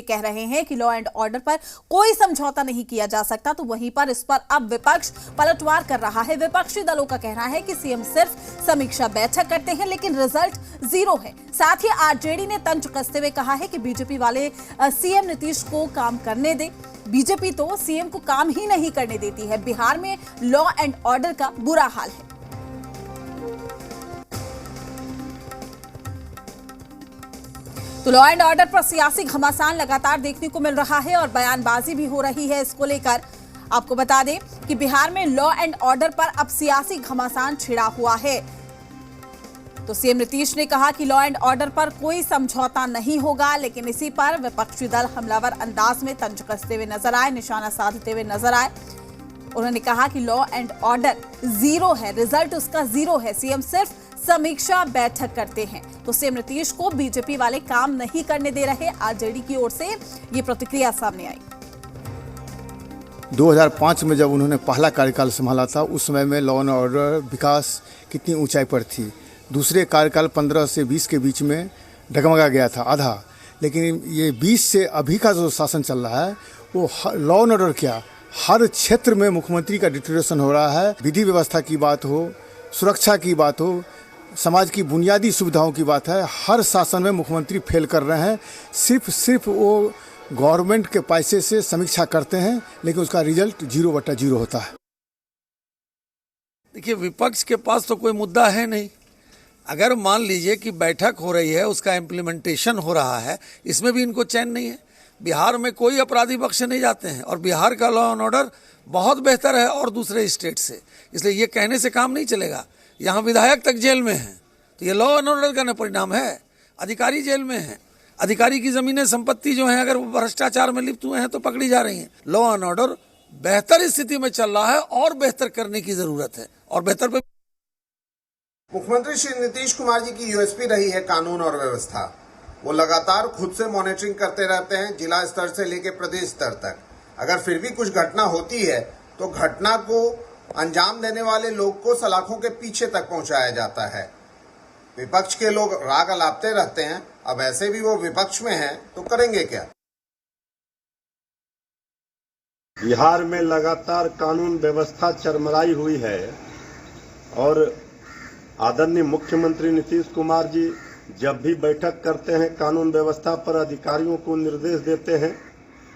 कह रहे हैं कि लॉ एंड ऑर्डर पर कोई समझौता नहीं किया जा सकता, तो वहीं पर इस पर अब विपक्ष पलटवार कर रहा है। विपक्षी दलों का कहना है कि सीएम सिर्फ समीक्षा बैठक करते हैं लेकिन रिजल्ट जीरो है। साथ ही आरजेडी ने तंज कसते हुए कहा है कि बीजेपी वाले सीएम नीतीश को काम करने दे। बीजेपी तो सीएम को काम ही नहीं करने देती है। बिहार में लॉ एंड ऑर्डर का बुरा हाल है। तो लॉ एंड ऑर्डर पर सियासी घमासान लगातार देखने को मिल रहा है और बयानबाजी भी हो रही है। इसको लेकर आपको बता दें कि बिहार में लॉ एंड ऑर्डर पर अब सियासी घमासान छिड़ा हुआ है। तो सीएम नीतीश ने कहा कि लॉ एंड ऑर्डर पर कोई समझौता नहीं होगा, लेकिन इसी पर विपक्षी दल हमलावर अंदाज में तंज कसते हुए नजर आए, निशाना साधते हुए नजर आए। उन्होंने कहा कि लॉ एंड ऑर्डर जीरो है, रिजल्ट उसका जीरो है। सीएम सिर्फ समीक्षा बैठक करते हैं। तो सीएम नीतीश को बीजेपी वाले काम नहीं करने दे रहे। आरजेडी की ओर से ये प्रतिक्रिया सामने आई। 2005 में जब उन्होंने पहला कार्यकाल संभाला था, उस समय में लॉ एंड ऑर्डर विकास कितनी ऊंचाई पर थी। दूसरे कार्यकाल 15 से 20 के बीच में डगमगा गया था आधा। लेकिन ये 20 से अभी का जो शासन चल रहा है वो लॉ एंड ऑर्डर क्या, हर क्षेत्र में मुख्यमंत्री का डिटेरियोरेशन हो रहा है। विधि व्यवस्था की बात हो, सुरक्षा की बात हो, समाज की बुनियादी सुविधाओं की बात है, हर शासन में मुख्यमंत्री फेल कर रहे हैं। सिर्फ वो गवर्नमेंट के पैसे से समीक्षा करते हैं, लेकिन उसका रिजल्ट 0/0 होता है। देखिए, विपक्ष के पास तो कोई मुद्दा है नहीं। अगर मान लीजिए कि बैठक हो रही है, उसका इम्प्लीमेंटेशन हो रहा है, इसमें भी इनको चैन नहीं है। बिहार में कोई अपराधी बख्शे नहीं जाते हैं और बिहार का लॉ एंड ऑर्डर बहुत बेहतर है और दूसरे स्टेट से, इसलिए ये कहने से काम नहीं चलेगा। यहाँ विधायक तक जेल में हैं, तो ये लॉ एंड ऑर्डर का परिणाम है। अधिकारी जेल में हैं, अधिकारी की जमीनें संपत्ति जो है अगर वो भ्रष्टाचार में लिप्त हुए हैं तो पकड़ी जा रही हैं। लॉ एंड ऑर्डर बेहतर स्थिति में चल रहा है और बेहतर करने की जरूरत है और बेहतर पे मुख्यमंत्री श्री नीतीश कुमार जी की यूएसपी रही है कानून और व्यवस्था। वो लगातार खुद से मॉनिटरिंग करते रहते हैं, जिला स्तर से लेकर प्रदेश स्तर तक। अगर फिर भी कुछ घटना होती है तो घटना को अंजाम देने वाले लोग को सलाखों के पीछे तक पहुंचाया जाता है। विपक्ष के लोग राग अलापते रहते हैं, अब ऐसे भी वो विपक्ष में हैं तो करेंगे क्या। बिहार में लगातार कानून व्यवस्था चरमराई हुई है और आदरणीय मुख्यमंत्री नीतीश कुमार जी जब भी बैठक करते हैं कानून व्यवस्था पर अधिकारियों को निर्देश देते हैं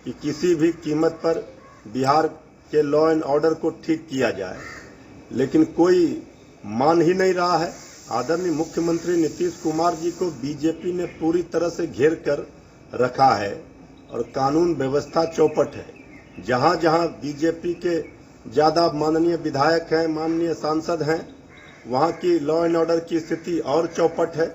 कि किसी भी कीमत पर बिहार के लॉ एंड ऑर्डर को ठीक किया जाए, लेकिन कोई मान ही नहीं रहा है। आदरणीय मुख्यमंत्री नीतीश कुमार जी को बीजेपी ने पूरी तरह से घेर कर रखा है और कानून व्यवस्था चौपट है। जहां जहां बीजेपी के ज़्यादा माननीय विधायक हैं, माननीय सांसद हैं, वहां की लॉ एंड ऑर्डर की स्थिति और चौपट है।